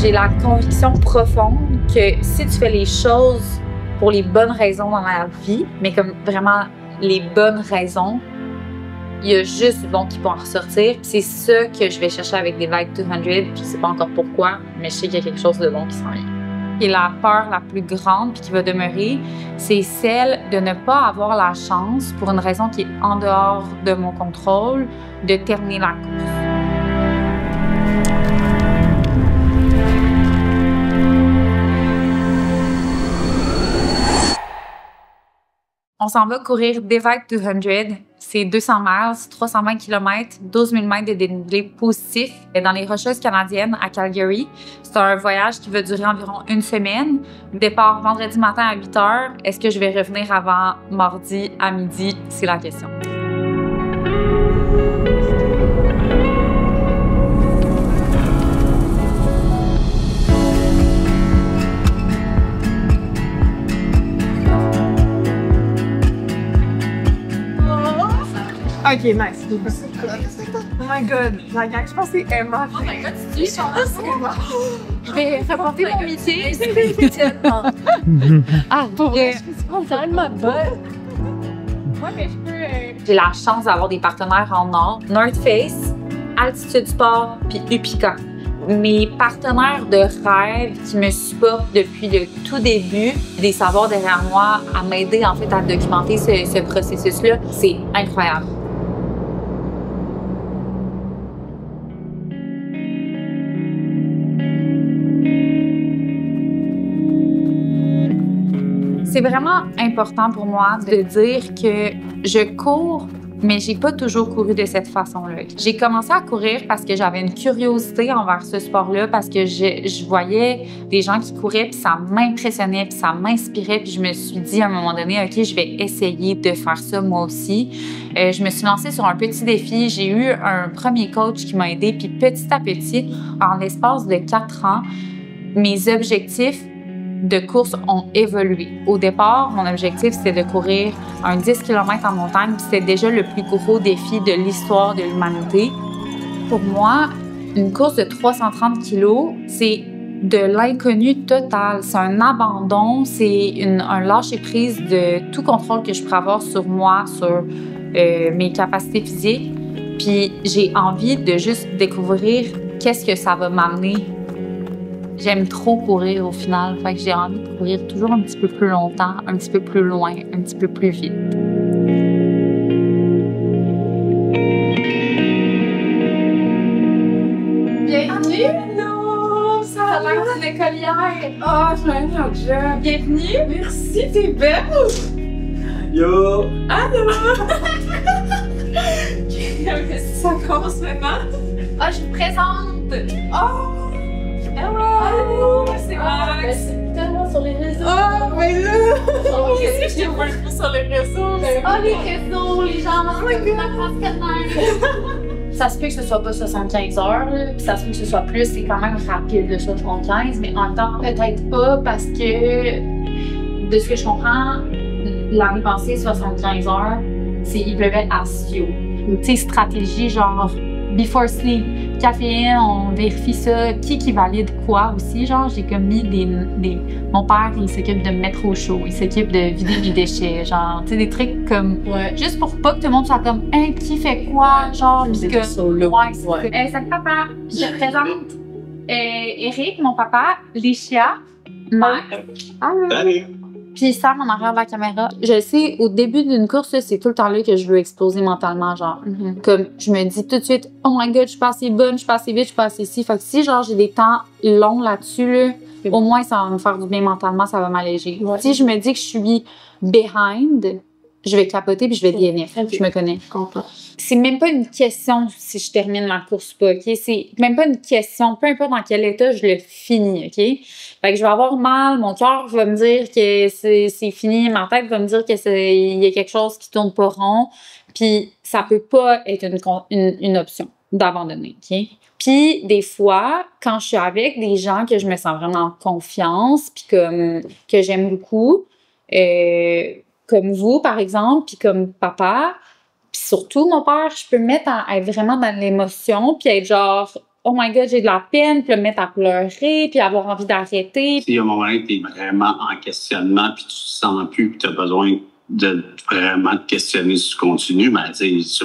J'ai la conviction profonde que si tu fais les choses pour les bonnes raisons dans la vie, mais comme vraiment les bonnes raisons, il y a juste du bon qui peut en ressortir. C'est ça que je vais chercher avec Divide 200. Je sais pas encore pourquoi, mais je sais qu'il y a quelque chose de bon qui s'en vient. Et la peur la plus grande puis qui va demeurer, c'est celle de ne pas avoir la chance, pour une raison qui est en dehors de mon contrôle, de terminer la course. On s'en va courir Divide 200. C'est 200 miles, 320 km, 12 000 mètres de dénivelé positif dans les Rocheuses canadiennes à Calgary. C'est un voyage qui va durer environ une semaine. Départ vendredi matin à 8 h. Est-ce que je vais revenir avant mardi à midi? C'est la question. Ok, nice. Oh my god, la gang, je pense que c'est Emma. Oh my god, tu chances? Je vais reporter mon meeting. Ah, pour vrai, je suis tellement bonne. Ouais, mais je peux. J'ai la chance d'avoir des partenaires en or. North Face, Altitude Sport, puis Upica. Mes partenaires de rêve qui me supportent depuis le tout début, des savoirs derrière moi, à m'aider en fait à documenter ce processus-là, c'est incroyable. C'est vraiment important pour moi de dire que je cours, mais j'ai pas toujours couru de cette façon-là. J'ai commencé à courir parce que j'avais une curiosité envers ce sport-là, parce que je voyais des gens qui couraient, puis ça m'impressionnait, puis ça m'inspirait, puis je me suis dit à un moment donné, OK, je vais essayer de faire ça moi aussi. Je me suis lancée sur un petit défi. J'ai eu un premier coach qui m'a aidée, puis petit à petit, en l'espace de 4 ans, mes objectifs de course ont évolué. Au départ, mon objectif, c'était de courir un 10 km en montagne, puis c'était déjà le plus gros défi de l'histoire de l'humanité. Pour moi, une course de 330 kg, c'est de l'inconnu total. C'est un abandon, c'est un lâcher-prise de tout contrôle que je pourrais avoir sur moi, sur mes capacités physiques. Puis j'ai envie de juste découvrir qu'est-ce que ça va m'amener. J'aime trop courir au final, fait que j'ai envie de courir toujours un petit peu plus longtemps, un petit peu plus loin, un petit peu plus vite. Bienvenue! Hello! Ça T'as l'air d'une écolière! Oh, je m'aime un job. Bienvenue! Merci, t'es belle! Yo! Allô! Ça commence maintenant? Ah, je vous présente! Oh! Hello! C'est Max! C'est tellement sur les réseaux! Oh, mais là! Oh, Moi aussi, je t'ai vu un peu sur les réseaux. Ah, les réseaux, les gens dans la France canadienne! Ça se peut que ce soit pas 75 heures, là, puis ça se peut que ce soit plus, c'est quand même rapide le 75, mais en même temps, peut-être pas parce que, de ce que je comprends, l'année passée, 75 heures, il pleuvait à Sio. Tu sais, stratégie genre before sleep, caféine, on vérifie ça, qui valide quoi aussi, genre j'ai comme mis mon père il s'occupe de me mettre au chaud, il s'occupe de vider les déchets, genre tu sais des trucs comme juste pour pas que tout le monde soit comme hein, qui fait quoi, genre pis que salut papa, je te présente Eric, mon papa, Licia, mère. Allez! Puis Sam en arrière de la caméra. Je sais, au début d'une course, c'est tout le temps là que je veux exploser mentalement, genre. Comme, je me dis tout de suite, oh my god, je suis pas assez bonne, je suis pas assez vite, je suis pas assez ci. Fait que si, genre, j'ai des temps longs là-dessus, là, au moins, ça va me faire du bien mentalement, ça va m'alléger. Si je me dis que je suis behind, je vais capoter puis je vais DNF. Je me connais. Je comprends. C'est même pas une question si je termine ma course ou pas, OK? C'est même pas une question, peu importe dans quel état je le finis, OK? Fait que je vais avoir mal, mon cœur va me dire que c'est fini, ma tête va me dire que il y a quelque chose qui tourne pas rond, puis ça peut pas être une option d'abandonner, OK? Puis des fois, quand je suis avec des gens que je me sens vraiment en confiance, puis que j'aime beaucoup, comme vous, par exemple, puis comme papa, puis surtout mon père, je peux me mettre à être vraiment dans l'émotion, puis être genre oh my God, j'ai de la peine, puis le mettre à pleurer, puis avoir envie d'arrêter. Il y a un moment où tu es vraiment en questionnement, puis tu te sens plus, puis tu as besoin de vraiment te questionner si tu continues, mais tu sais,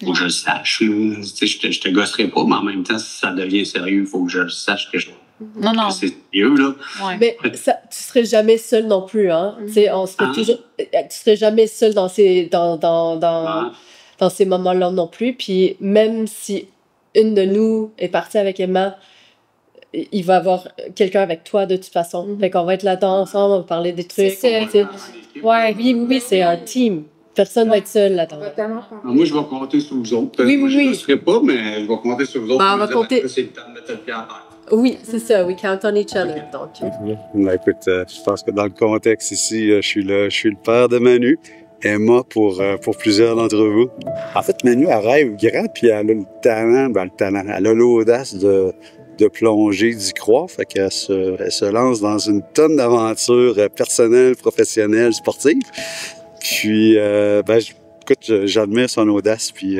faut que je le sache. Je te gosserai pas, mais en même temps, si ça devient sérieux, il faut que je le sache que Non. c'est sérieux, là. Ouais. Mais ça, tu serais jamais seul non plus, hein. Tu sais, on se fait toujours... Tu serais jamais seul dans ces moments-là non plus. Puis même si une de nous est partie avec Emma, il va y avoir quelqu'un avec toi de toute façon. Fait qu'on va être là-dedans ensemble, on va parler des trucs. Ouais, oui, c'est un team. Personne va être seul là-dedans. Moi, je vais compter sur vous autres. Oui. Je ne serai pas, mais je vais compter sur vous autres. On va compter. C'est le temps de mettre le pied à terre. Oui, c'est ça. We count on each other. Donc. Écoute, je pense que dans le contexte ici, je suis le père de Manu. Emma pour plusieurs d'entre vous. En fait, Manu, elle rêve grand, puis elle a le talent, elle a l'audace de plonger, d'y croire. Fait qu'elle se lance dans une tonne d'aventures personnelles, professionnelles, sportives. Puis, écoute, j'admire son audace, puis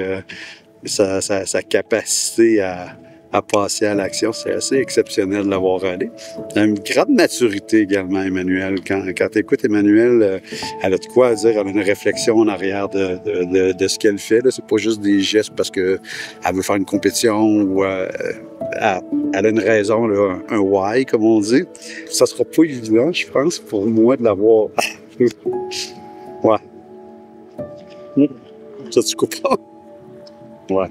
sa capacité à passer à l'action. C'est assez exceptionnel de l'avoir allé. Elle a une grande maturité également, Emmanuelle. Quand tu écoutes Emmanuelle, elle a de quoi dire, elle a une réflexion en arrière de ce qu'elle fait. C'est pas juste des gestes parce qu'elle veut faire une compétition ou elle a une raison, là, un why, comme on dit. Ça sera pas évident, je pense, pour moi de l'avoir. Ouais. Ça, tu coupes pas? Ouais.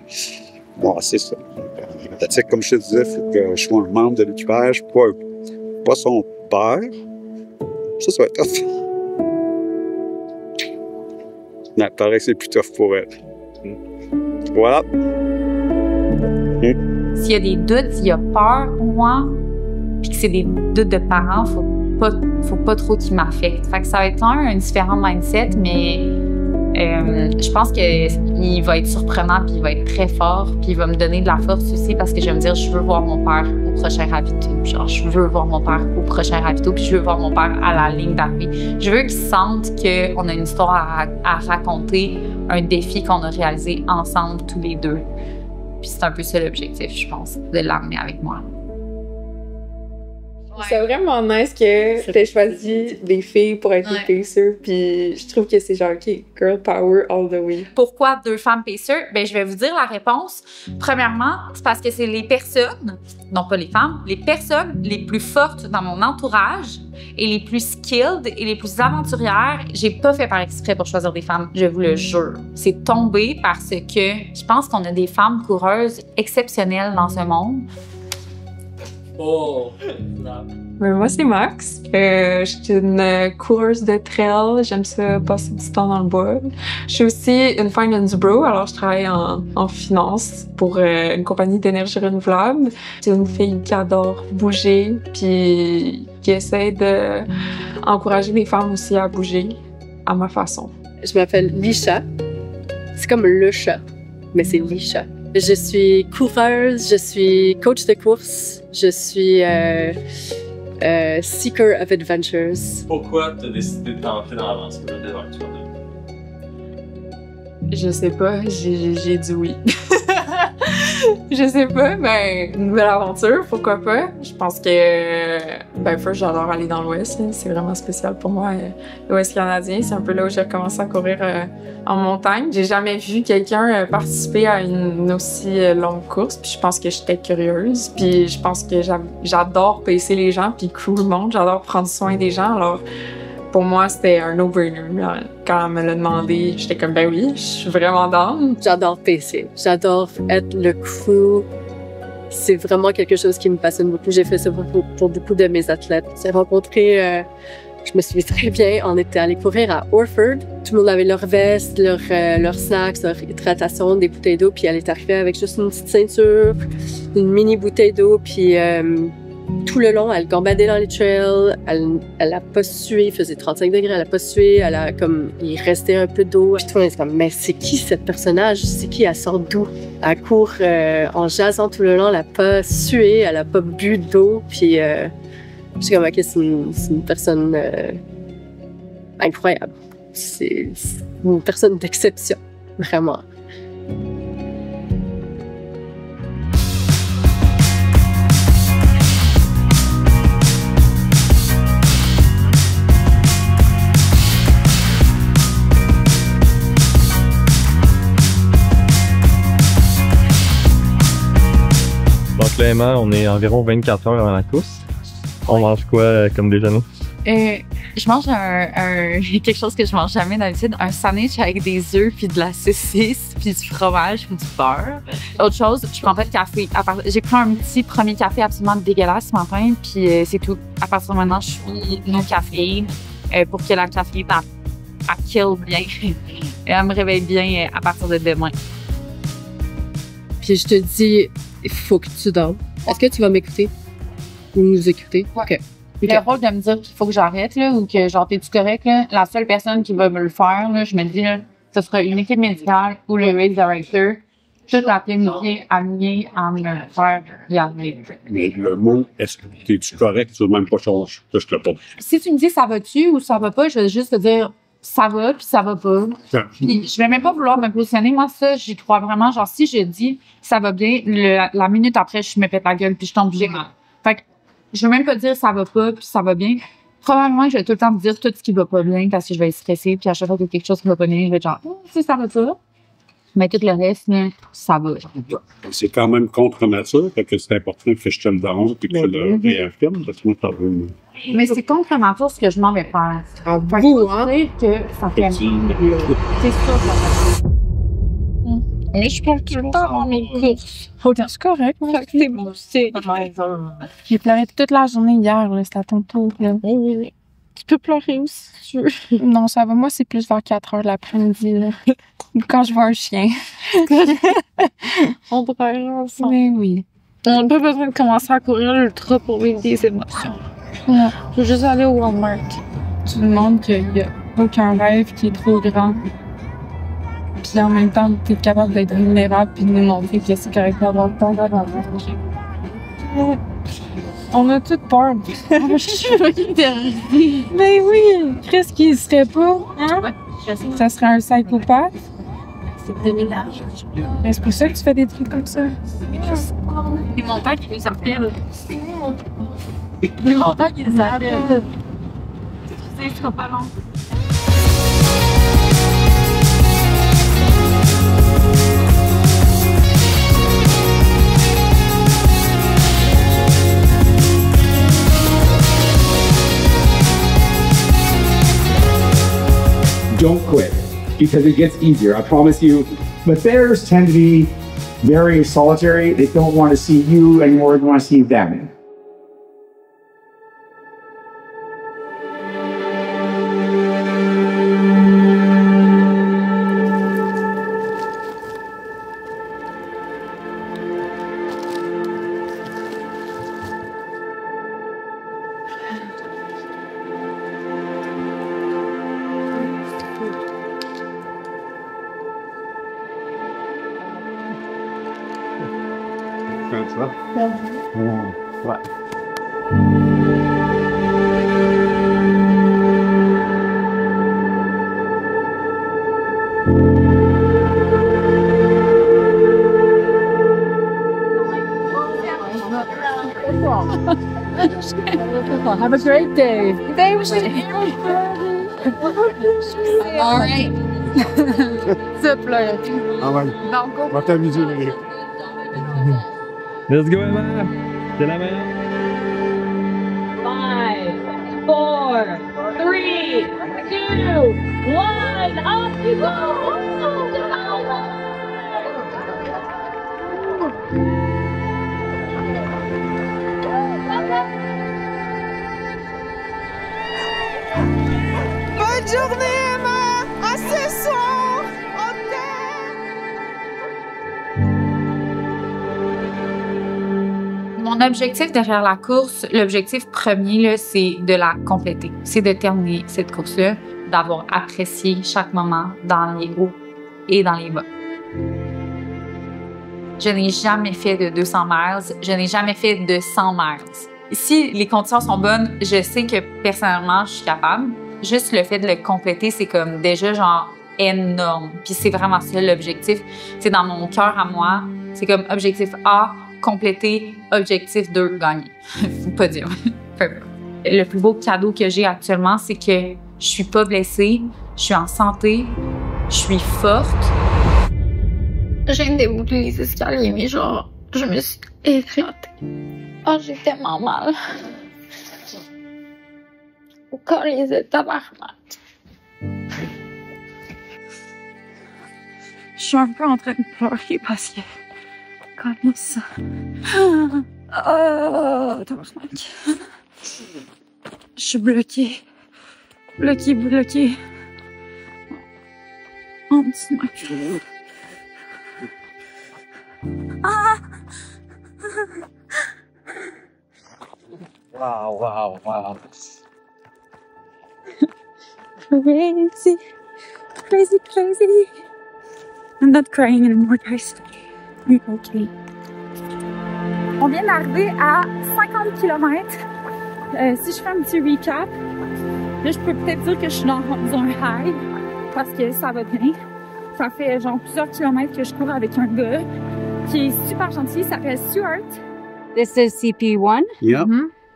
Bon, c'est ça. Comme je te disais, il faut que je sois un membre de l'équipage, pas son père. Ça va être tough. Non, pareil que c'est plus tough pour elle. Voilà. S'il y a des doutes, s'il y a peur pour moi, puis que c'est des doutes de parents, faut pas trop qu'ils m'affectent. Fait que ça va être un différent mindset, mais je pense qu'il va être surprenant, puis il va être très fort, puis il va me donner de la force aussi parce que je vais me dire, je veux voir mon père au prochain ravito. Genre, je veux voir mon père au prochain ravito, puis je veux voir mon père à la ligne d'arrivée. Je veux qu'il sente qu'on a une histoire à raconter, un défi qu'on a réalisé ensemble, tous les deux. Puis c'est un peu ça l'objectif, je pense, de l'amener avec moi. Ouais. C'est vraiment nice que t'aies choisi des filles pour être des pacers, puis je trouve que c'est genre, OK, girl power all the way. Pourquoi 2 femmes pacers? Ben, je vais vous dire la réponse. Premièrement, c'est parce que c'est les personnes, non pas les femmes, les personnes les plus fortes dans mon entourage et les plus skilled et les plus aventurières. J'ai pas fait par exprès pour choisir des femmes, je vous le jure. C'est tombé parce que je pense qu'on a des femmes coureuses exceptionnelles dans ce monde. Oh! Moi, c'est Max. Je suis une coureuse de trail. J'aime ça passer du temps dans le bois. Je suis aussi une finance bro, alors je travaille en finance pour une compagnie d'énergie renouvelable. C'est une fille qui adore bouger, puis qui essaie d'encourager les femmes aussi à bouger à ma façon. Je m'appelle Lisha. C'est comme le chat, mais c'est Lisha. Je suis coureuse, je suis coach de course, je suis seeker of adventures. Pourquoi tu as décidé de t'entrer dans l'aventure de l'aventure? Je sais pas, j'ai dit oui. Je sais pas, mais une nouvelle aventure, pourquoi pas? Je pense que, first, j'adore aller dans l'Ouest. C'est vraiment spécial pour moi. L'Ouest canadien, c'est un peu là où j'ai commencé à courir en montagne. J'ai jamais vu quelqu'un participer à une aussi longue course, puis je pense que j'étais curieuse. Puis je pense que j'adore pacer les gens, puis crew le monde. J'adore prendre soin des gens, alors... Pour moi, c'était un no-brainer. Quand elle me l'a demandé, j'étais comme, ben oui, je suis vraiment down. J'adore pacer. J'adore être le crew. C'est vraiment quelque chose qui me passionne beaucoup. J'ai fait ça pour beaucoup de mes athlètes. J'ai rencontré, je me souviens très bien, on était allé courir à Orford. Tout le monde avait leur veste, leurs snacks, leur hydratation, des bouteilles d'eau. Puis elle est arrivée avec juste une petite ceinture, une mini bouteille d'eau. Puis tout le long, elle gambadait dans les trails, elle a pas sué, il faisait 35 degrés, elle a pas sué, il restait un peu d'eau. Puis tout le monde était comme, mais c'est qui cette personnage? C'est qui? Elle sort d'où? Elle court en jasant tout le long, elle a pas sué, elle a pas bu d'eau. Puis je suis comme, ok, c'est une personne incroyable. C'est une personne d'exception, vraiment. Actuellement, on est environ 24 heures avant la course. On mange quoi comme déjeuner? Je mange quelque chose que je mange jamais d'habitude, un sandwich avec des œufs, puis de la saucisse, puis du fromage, puis du beurre. Autre chose, je prends pas de café. J'ai pris un petit premier café absolument dégueulasse ce matin, puis c'est tout. À partir de maintenant, je suis non caféine pour que la caféine elle kill bien. Et elle me réveille bien à partir de demain. Puis je te dis, il faut que tu dormes. Est-ce que tu vas m'écouter ou nous écouter? Ouais. OK. Le rôle de me dire qu'il faut que j'arrête, là, ou que genre, t'es-tu correct, là? La seule personne qui va me le faire, là, je me dis, là, ce sera une équipe médicale ou le race director. Toute la planifiée, alignée à me le faire y arriver. Mais le mot, est-ce que t'es-tu correct, tu veux même pas changer? Ça, je te le pas. Si tu me dis ça va-tu ou ça va pas, je vais juste te dire ça va puis ça va pas. Puis je vais même pas vouloir me positionner. Moi, ça, j'y crois vraiment. Genre, si je dis ça va bien, la minute après, je me pète la gueule puis je tombe géant. Fait que je vais même pas dire ça va pas puis ça va bien. Probablement, je vais tout le temps me dire tout ce qui va pas bien parce que je vais être stressée puis à chaque fois qu'il y a quelque chose qui va pas bien, je vais être genre, si ça va pas. Mais tout le reste, là, ça va. C'est quand même contre nature, fait que c'est important que je te le donne et que tu le réaffirmes, parce que moi, ça veut... Mais c'est contre nature ce que je m'en vais faire. En Fait bout, hein? que ça fait mal. C'est sûr que ça fait mal. Mais je perds tout le temps dans mes courses. C'est correct, mais C'est bon, c'est j'ai pleuré toute la journée hier, là, c'était à ton tour, là. Tu peux pleurer aussi si tu veux. Non, ça va. Moi, c'est plus vers 4 heures de l'après-midi, là. Ou quand je vois un chien. On pourrait ensemble. Mais oui. On n'a pas besoin de commencer à courir l'ultra pour vivre des émotions. Non. Je veux juste aller au Walmart. Tu me montres qu'il n'y a aucun rêve qui est trop grand. Puis en même temps, tu es capable d'être vulnérable puis de nous montrer que c'est correct d'avoir peur d'avoir peur. On a toutes peur. Je suis terrorisée. Mais oui! Qu'est-ce qu'il serait pas? Hein? Ça serait un psychopathe? C'est déménage. Mais c'est pour ça que tu fais des trucs comme ça. C'est mon père qui les appelle. C'est mon père qui les appelle. Tu sais, je serai pas long. Don't quit because it gets easier, I promise you. But bears tend to be very solitary. They don't want to see you anymore, they want to see them. Ça? Ouais. Have a great day. All right. Ça pleure. Ah ouais. On va t'amuser, les Let's go, Emma! C'est la meilleure! 5, 4, 3, 2, 1, up you go! Bonne journée, Emma! À ce soir! On t'aime! Mon objectif derrière la course, l'objectif premier, là, c'est de la compléter. C'est de terminer cette course-là, d'avoir apprécié chaque moment dans les hauts et dans les bas. Je n'ai jamais fait de 200 miles, je n'ai jamais fait de 100 miles. Si les conditions sont bonnes, je sais que personnellement, je suis capable. Juste le fait de le compléter, c'est comme déjà genre énorme. Puis c'est vraiment ça l'objectif. C'est dans mon cœur à moi. C'est comme objectif A, compléter, objectif 2, gagner. Faut pas dire. Le plus beau cadeau que j'ai actuellement, c'est que je suis pas blessée, je suis en santé, je suis forte. Je viens de déboucler les escaliers, mais genre, Je me suis éclatée. Oh, j'ai tellement mal. Au corps, les tabarnak. Je suis un peu en train de pleurer parce que... Comme ça... tabarnak. Je suis bloquée. Bloquée. En dessous de ma queue. Ah! Wow. Crazy. I'm not crying anymore, guys. I'm okay. On vient d'arriver à 50 km. Si je fais un petit recap, là, je peux peut-être dire que je suis dans un high parce que ça va bien. Ça fait genre plusieurs kilomètres que je cours avec un gars qui est super gentil. Il s'appelle Stuart. This is CP1. Yep.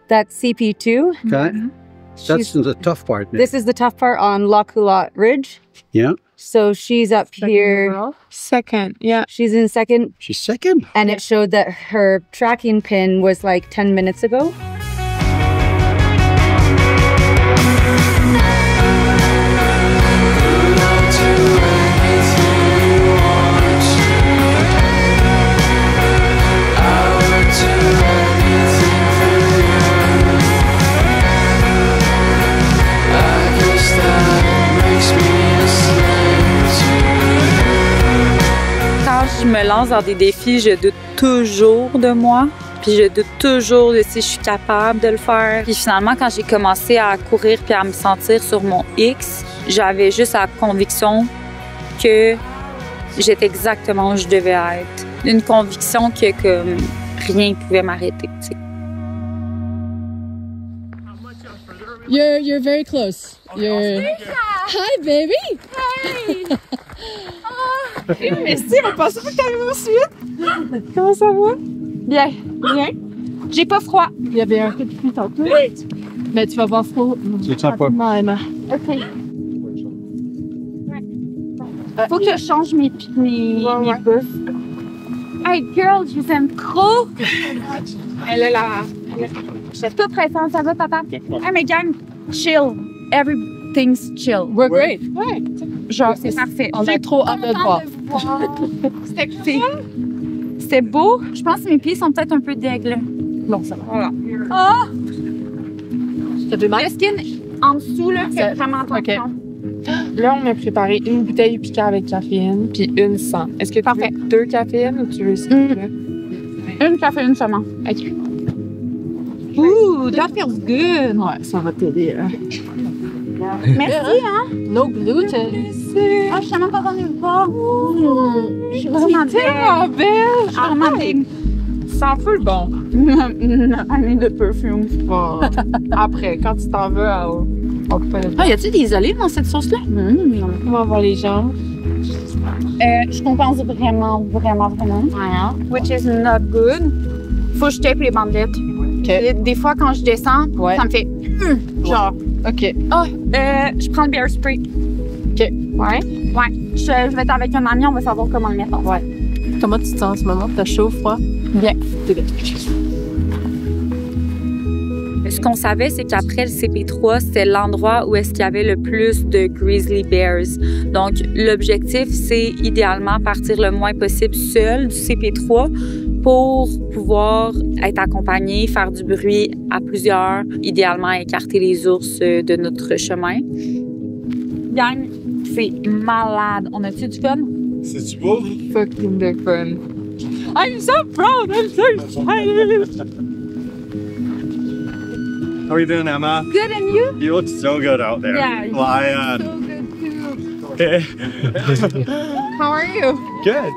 That's CP2. Okay. That's the tough part. This is the tough part on Lockulot Ridge. Yeah. So she's up here. Second, yeah. She's in second. She's second. And it showed that her tracking pin was like 10 minutes ago. Je me lance dans des défis, je doute toujours de moi, puis je doute toujours de si je suis capable de le faire. Puis finalement, quand j'ai commencé à courir puis à me sentir sur mon X, j'avais juste la conviction que j'étais exactement où je devais être. Une conviction que rien ne pouvait m'arrêter, tu sais. You're very close. Hi, baby. Hey. Merci, on pensait pas que t'arrivais ensuite. Comment ça va? Bien. J'ai pas froid. Il y avait un peu de pluie tantôt. Mais tu vas voir froid. Tu sens pas? Même. OK. Faut que je change mes bouffes. Hey, girl, je vous aime trop. Elle est là. Je suis toute pressante. Ça va, papa? Hey, mais gang, chill. Everything's chill. We're great. Ouais. Genre, c'est parfait. On a trop hâte de te voir. C'était beau. Je pense que mes pieds sont peut-être un peu d'aigle. Non, ça va. Voilà. Oh! Ça fait mal? Le skin en dessous, là, fait vraiment attention. Là, on a préparé une bouteille piquant avec caféine, puis une sans. Est-ce que tu veux 2 caféines ou tu veux 6? Une caféine seulement. OK. Ooh, that feels good. Ouais, ça va t'aider. Merci, hein? No gluten. Ah, je sais même pas qu'on est pas. Je suis vraiment tellement belle. Je suis vraiment belle. Ça sent full bon. I need the perfume. Bon. Après, quand tu t'en vas, on peut pas le faire. Ah, y a-tu des olives dans cette sauce-là? On va voir les jambes. Je compense vraiment. Ouais. Which is not good. Faut que je tape les bandelettes. Okay. Des fois, quand je descends, ça me fait genre. OK. Oh, je prends le bear spray. OK. Ouais. Je vais être avec un ami, on va savoir comment le mettre. Ouais. Comment tu te sens en ce moment? T'as chaud, froid? Bien. T'es bien. Ce qu'on savait, c'est qu'après le CP3, c'était l'endroit où est-ce qu'il y avait le plus de grizzly bears. Donc, l'objectif, c'est idéalement partir le moins possible seul du CP3 pour pouvoir être accompagné, faire du bruit à plusieurs, idéalement écarter les ours de notre chemin. Gang, c'est malade. On a-tu du fun? C'est-tu beau? Fucking de fun. I'm so proud! I'm so excited! How are you doing, Emma? Good, and you? You look so good out there. Yeah, you Lion. So good too. Okay. How are you? Good.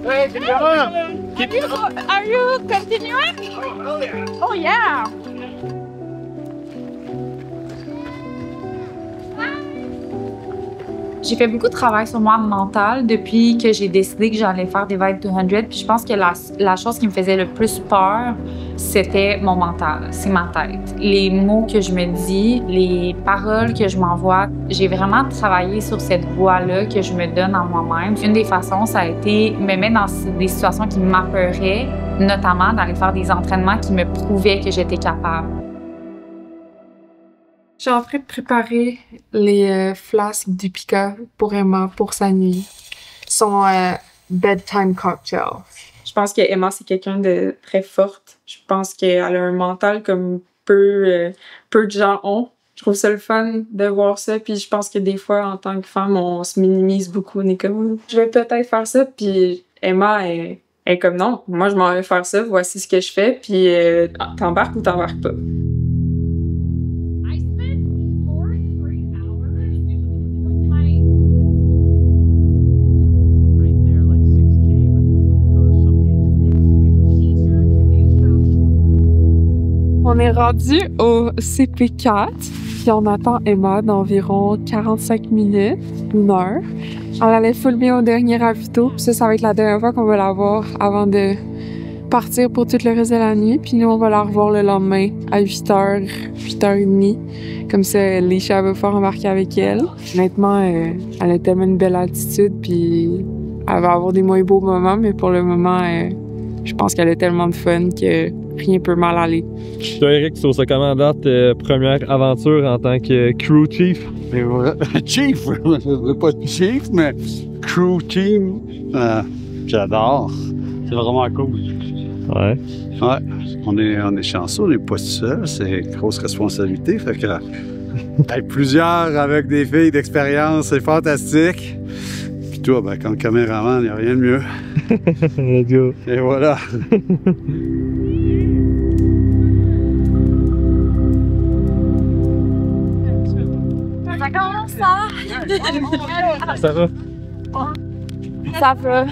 Hey, come on! Keep Are you continuing? Oh, hell yeah! Oh, yeah! J'ai fait beaucoup de travail sur moi mental depuis que j'ai décidé que j'allais faire des Vibe 200. Puis je pense que la chose qui me faisait le plus peur, c'était mon mental, c'est ma tête. Les mots que je me dis, les paroles que je m'envoie, j'ai vraiment travaillé sur cette voix-là que je me donne en moi-même. Une des façons, ça a été me mettre dans des situations qui m'apeuraient, notamment d'aller faire des entraînements qui me prouvaient que j'étais capable. Je suis en train de préparer les flasques d'Upica pour Emma pour sa nuit. Son bedtime cocktail. Je pense que Emma, c'est quelqu'un de très forte. Je pense qu'elle a un mental comme peu de gens ont. Je trouve ça le fun de voir ça. Puis je pense que des fois, en tant que femme, on se minimise beaucoup. On est comme, je vais peut-être faire ça. Puis Emma est comme, non, moi, je m'en vais faire ça. Voici ce que je fais. Puis t'embarques ou t'embarques pas. On est rendu au CP4, puis on attend Emma d'environ 45 minutes, 1 heure. On allait filmer au dernier ravito, puis ça va être la dernière fois qu'on va la voir avant de partir pour tout le reste de la nuit. Puis nous, on va la revoir le lendemain à 8h, 8h30. Comme ça, Lisha va pouvoir embarquer avec elle. Honnêtement, elle a tellement une belle attitude, puis elle va avoir des moins beaux moments, mais pour le moment, je pense qu'elle a tellement de fun que rien peut mal aller. Toi, Eric, sur ce commandant, première aventure en tant que crew chief. Chief, pas chief, mais crew team. J'adore. C'est vraiment cool. Ouais. Ouais. On est chanceux, on n'est pas tout seul. C'est une grosse responsabilité. Fait que être plusieurs avec des filles d'expérience, c'est fantastique. Puis toi, ben, comme caméraman, il n'y a rien de mieux. Let's go. Et voilà. Ça commence, ça? Ça va? Ça va.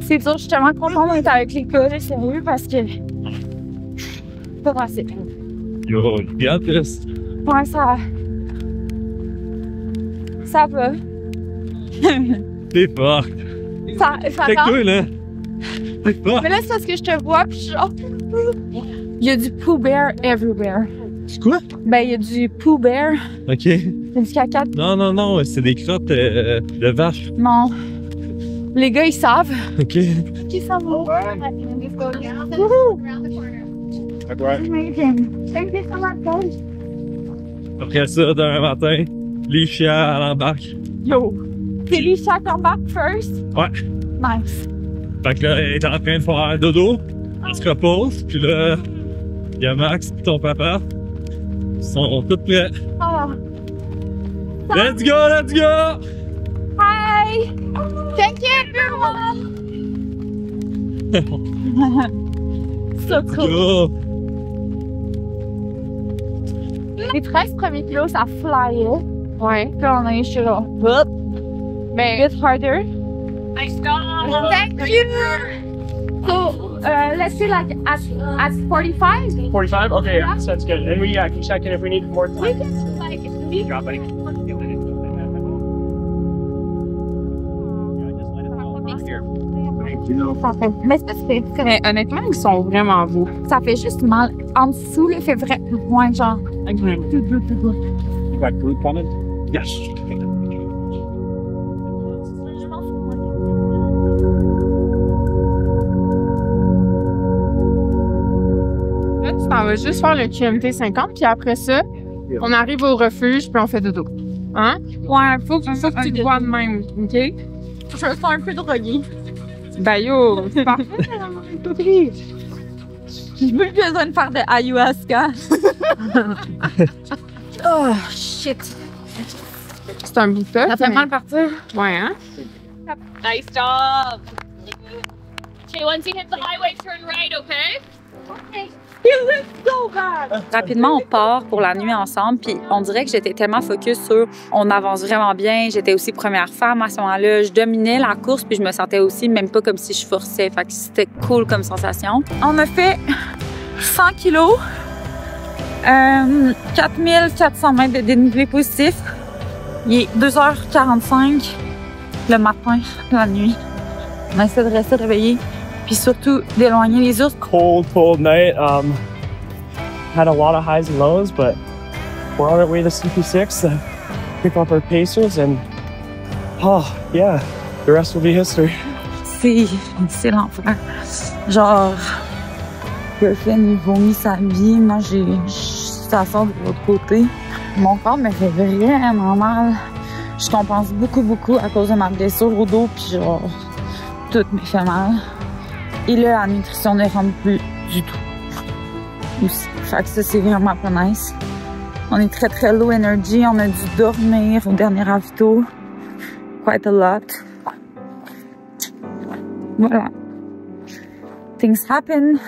C'est dur, je suis tellement contente d'être avec les gars, sérieux, parce que... Pas assez. Yo, Béatrice. Ouais, ça va. T'es forte. Ça T'es va. cool, hein? T'es forte. Mais là, c'est parce que je te vois, puis je suis genre... Il y a du Pooh Bear everywhere. C'est quoi? Ben, il y a du Pooh Bear. OK. Il y a du caca. Non, c'est des crottes de vache. Non. Les gars, ils savent. OK. Ils savent. Après ça, demain matin, Lisha, elle embarque. Yo. C'est Lisha qui embarque first? Ouais. Nice. Fait que là, elle est en train de faire dodo. Elle se repose. Puis là, il y a Max et ton papa. Ils sont tous prêts. Oh. Let's go, let's go! Hi! Thank you, everyone! So cool. Go! Les 13 premiers kilos, ça flyait. Ouais. Puis on a eu, je suis là. Hop! Mais bit harder. Thank you! So, let's say like at 45? 45? Okay, yeah, sounds good. And we can check in if we need more time. We can like Drop it. Mais c'est Mais honnêtement, ils sont vraiment beaux. ça fait juste mal. En dessous, là, fait vraiment moins genre. You got food coming? Yes. Là, tu t'en vas juste faire le QMT 50, puis après ça, on arrive au refuge, puis on fait dodo. Hein? Ouais, faut que tu te vois de même, OK? Je me sens un peu droguée. Ben yo, c'est parfait. J'ai plus besoin de faire de ayahuasca. Oh, shit. C'est un beat-up. Ça fait mal partir. Ouais, hein? Nice job. Okay, once you hit the highway, turn right, okay? Okay. Rapidement, on part pour la nuit ensemble, puis on dirait que j'étais tellement focus sur on avance vraiment bien. J'étais aussi première femme à ce moment-là. Je dominais la course, puis je me sentais aussi même pas comme si je forçais. Fait que c'était cool comme sensation. On a fait 100 kilos, 4400 mètres de dénivelé positif. Il est 2h45 le matin, la nuit. On essaie de rester réveillé, puis surtout d'éloigner les ours. Cold night. Had a lot of highs and lows, but we're on our way to CP6 to pick up our pacers, and oh yeah, the rest will be history. C'est l'enfer. Genre, Griffin, il vomit sa vie. Moi, ça sort de l'autre côté. Mon corps me fait vraiment mal. Je compense beaucoup à cause de ma blessure au dos, puis genre, tout me fait mal. Et là, la nutrition ne rentre plus du tout. Aussi. Fait que ça, c'est vraiment pas nice. On est très low energy. On a dû dormir au dernier ravito. Quite a lot. Voilà. Things happen.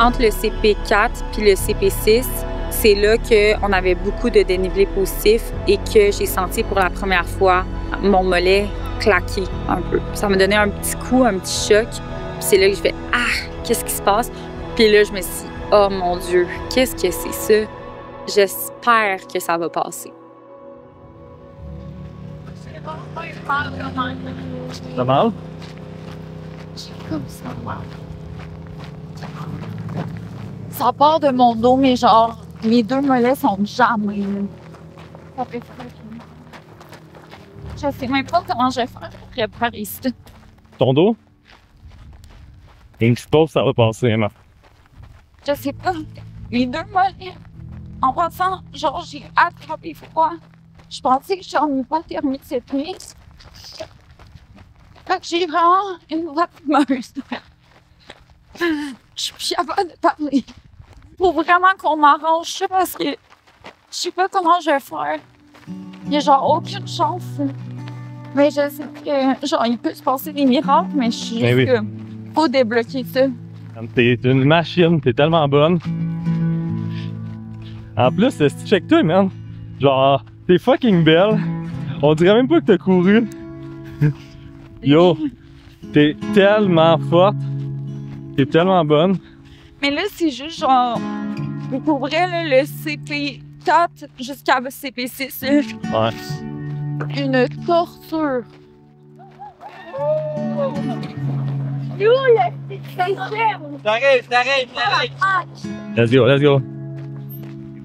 Entre le CP4 puis le CP6, c'est là qu'on avait beaucoup de dénivelé positif et que j'ai senti pour la première fois mon mollet claquer un peu. Ça m'a donné un petit coup, un petit choc. Puis c'est là que je fais « Ah! Qu'est-ce qui se passe? » Puis là, je me suis dit « Oh mon Dieu! Qu'est-ce que c'est ça? J'espère que ça va passer. » Ça mal? Comme ça. Ça part de mon dos, mais genre, mes deux mollets sont jamais. Ça fait je sais même pas comment je vais faire pour réparer ça. Ton dos? Et je suppose que ça va passer, Emma. Je sais pas. Les deux mollets. En passant, genre, j'ai attrapé froid. Je pensais que j'en ai pas terminé cette nuit. Fait que j'ai vraiment une voix fumeuse. Je suis plus capable de parler. Faut vraiment qu'on m'arrange ça parce que je sais pas comment je vais faire. Il y a genre aucune chance. Mais je sais que genre il peut se passer des miracles, mais je suis juste que faut débloquer ça. T'es une machine, t'es tellement bonne. En plus, check-toi, man. Genre, t'es fucking belle. On dirait même pas que t'as couru. Yo, t'es tellement forte. T'es tellement bonne. Mais là, c'est juste genre, pour vrai, là, le CP4 jusqu'à le CP6, là, une torture. T'arrêtes. Let's go.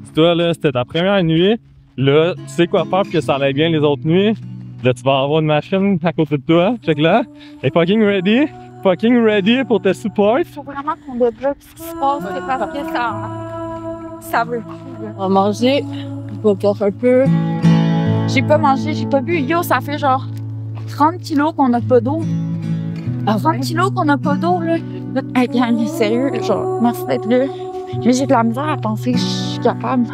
Dis-toi, là, c'était ta première nuit. Là, tu sais quoi faire pour que ça aille bien les autres nuits. Là, tu vas avoir une machine à côté de toi. Check là. Et fucking ready pour te support. Il faut vraiment qu'on débloque ce qui se passe, c'est parce que ça veut. On va manger, on va boire un peu. J'ai pas mangé, j'ai pas bu. Yo, ça fait genre 30 kilos qu'on a pas d'eau. 30 kilos qu'on a pas d'eau, là. Hey, gang, sérieux, genre, merci d'être là. Mais j'ai de la misère à penser que je suis capable.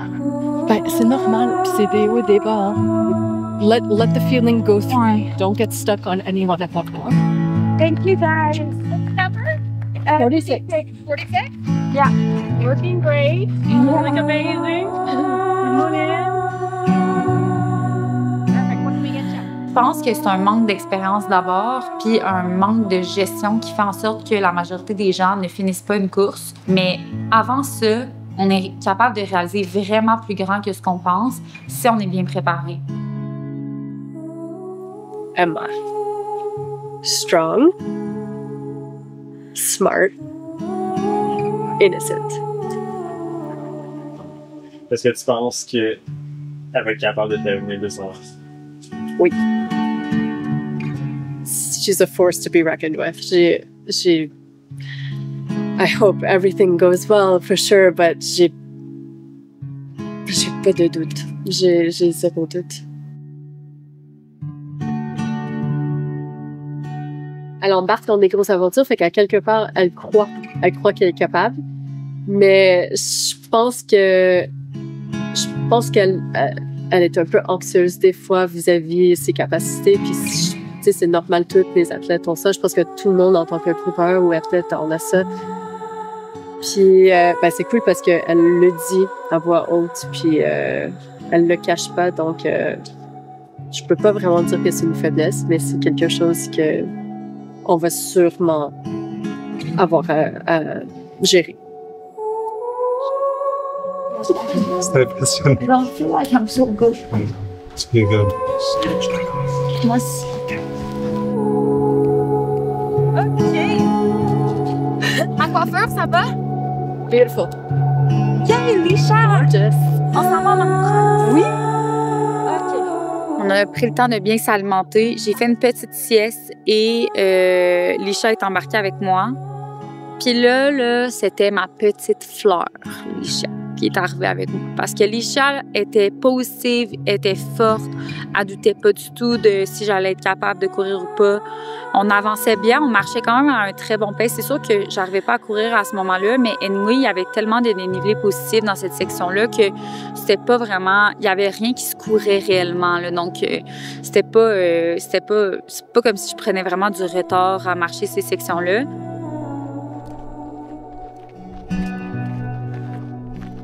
Ben, c'est normal, puis c'est des hauts et des bas. Hein. Let the feeling go through. Ouais. Don't get stuck on anyone at that point. Thank you guys. Number? 46. 46? Yeah. Looking great. You look amazing. Come on in. Perfect. What can we get you? Je pense que c'est un manque d'expérience d'abord, puis un manque de gestion qui fait en sorte que la majorité des gens ne finissent pas une course. Mais avant ça, on est capable de réaliser vraiment plus grand que ce qu'on pense si on est bien préparé. Emma. Strong. Smart. Innocent. Est-ce que tu penses qu'elle va être capable de terminer le sens? Oui. she's a force to be reckoned with. I hope everything goes well for sure, but j'ai pas de doute. J'ai zéro doute. Elle embarque dans des grosses aventures, fait qu'à quelque part, elle croit qu'elle est capable. Mais je pense qu'elle est un peu anxieuse des fois vis-à-vis ses capacités. Puis, tu sais, c'est normal, tous les athlètes ont ça. Je pense que tout le monde, en tant que coureur ou athlète, on a ça. Puis, c'est cool parce qu'elle le dit à voix haute, puis elle le cache pas. Donc, je peux pas vraiment dire que c'est une faiblesse, mais c'est quelque chose que on va sûrement avoir à gérer. C'est impressionnant. I don't feel like I'm so good. It's pretty good. Moi aussi. OK. Ma coiffure, ça va? Beautiful. Yay, Lisha! Gorgeous. On s'en va maintenant? Oui. OK. On a pris le temps de bien s'alimenter. J'ai fait une petite sieste et Lisha est embarquée avec moi. Puis là, c'était ma petite fleur, Lisha, qui est arrivée avec moi. Parce que Lisha était positive, était forte, elle doutait pas du tout de si j'allais être capable de courir ou pas. On avançait bien, on marchait quand même à un très bon pace. C'est sûr que j'arrivais pas à courir à ce moment-là, mais anyway, il y avait tellement de dénivelé positif dans cette section-là que c'était pas vraiment, il y avait rien qui se courait réellement, là. Donc, c'est pas comme si je prenais vraiment du retard à marcher ces sections-là.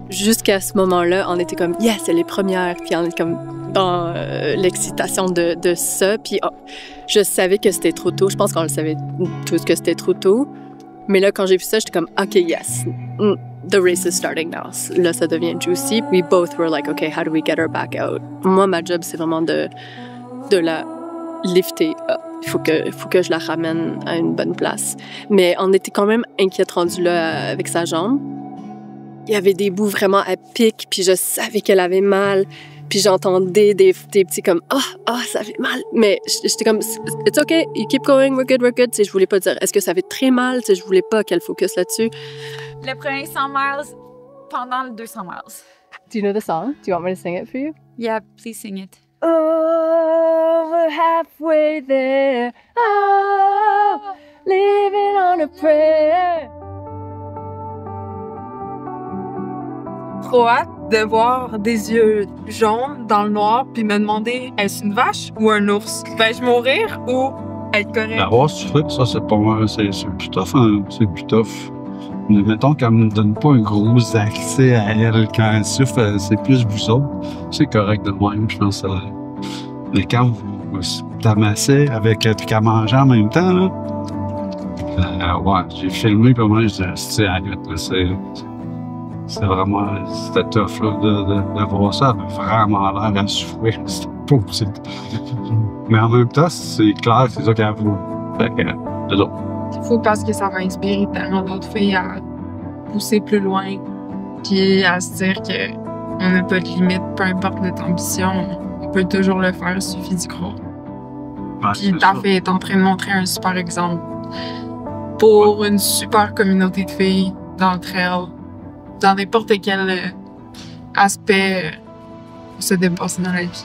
Jusqu'à ce moment-là, on était comme « Yes, elle est première! » Puis on est comme dans l'excitation de ça. Puis je savais que c'était trop tôt. Je pense qu'on le savait tous que c'était trop tôt. Mais là, quand j'ai vu ça, j'étais comme « OK, yes. The race is starting now. » Là, ça devient juicy. We both were like « OK, how do we get her back out? » Moi, ma job, c'est vraiment de la lifter up. Il faut que je la ramène à une bonne place. Mais on était quand même inquiète rendu là avec sa jambe. Il y avait des bouts vraiment à pic, puis je savais qu'elle avait mal, puis j'entendais des petits comme « Ah, ça fait mal ». Mais j'étais comme « It's okay, you keep going, we're good ». Tu sais, je voulais pas dire « Est-ce que ça fait très mal ». Tu sais, je voulais pas qu'elle focus là-dessus. Le premier 100 miles pendant le 200 miles. Do you know the song? Do you want me to sing it for you? Yeah, please sing it. Oh, we're halfway there. Oh, living on a prayer. Trop hâte de voir des yeux jaunes dans le noir puis me demander est-ce une vache ou un ours? Vais-je mourir ou être correct? La race du fric, ça, c'est pas moi, c'est plus tough, hein? C'est plus tough. Mais mettons qu'elle me donne pas un gros accès à elle quand elle souffle, c'est plus vous autres. C'est correct de même, je pense. Mais quand vous t'amassez avec puis qu'elle mangeait en même temps, là, ouais, j'ai filmé puis moi, je disais, c'est à c'est vraiment, c'était tough là, de voir ça. Elle avait vraiment l'air à souffrir. C'était pas possible. Mais en même temps, c'est clair, c'est ça qu'elle vaut. Fait que, c'est ça. Il faut parce que ça va inspirer tellement d'autres filles à pousser plus loin, puis à se dire qu'on n'a pas de limite, peu importe notre ambition, on peut toujours le faire, il suffit d'y croire. Ouais, puis ta fille est en train de montrer un super exemple pour une super communauté de filles dans le trail, dans n'importe quel aspect se dépasser dans la vie.